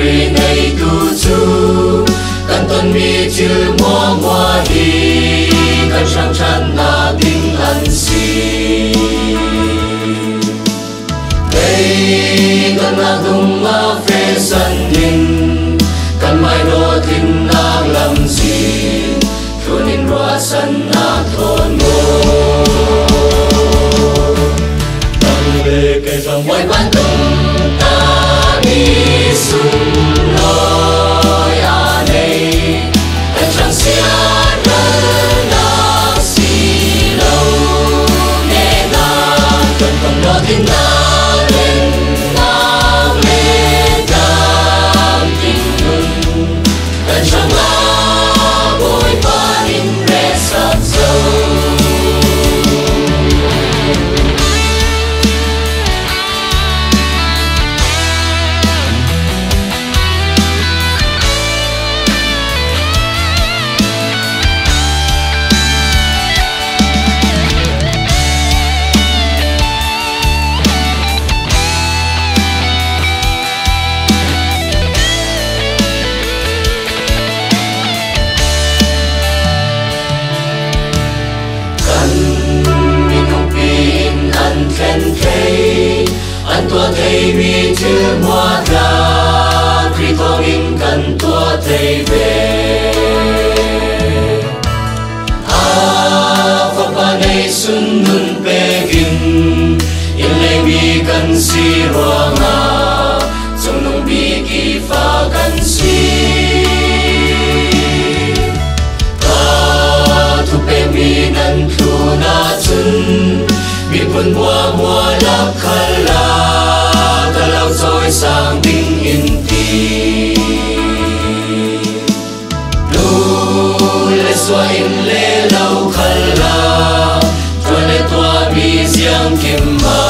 vì này tu chú cần tuân mi chữ mua mua đi cần sang chân na tiếng ăn si đây cần na dung ma phê sân đình cần mai đô thiên na làm gì cho nên roa sân na thôn ngô tăng lệ cây dòng ngoài ban tung ta đi sung lối à đây anh chẳng xia đơn na xì lâu nè na cần cầm đó thiên na lên na lên đam tình mừng anh chẳng la bôi ba in rẽ sắp sâu anh tua thầy vì chữ hoa ra khi thong in cần tua thầy về pháp ba đây xuân nun pe gin in lệ bi cần si roa nga trong nông bi kỳ pha cần si ta thu pe mi nan thu na chun mi pun mua lắc khala kalau soi sang ding in ti lu le soi in le lau khala cho le tua bi siang kim ma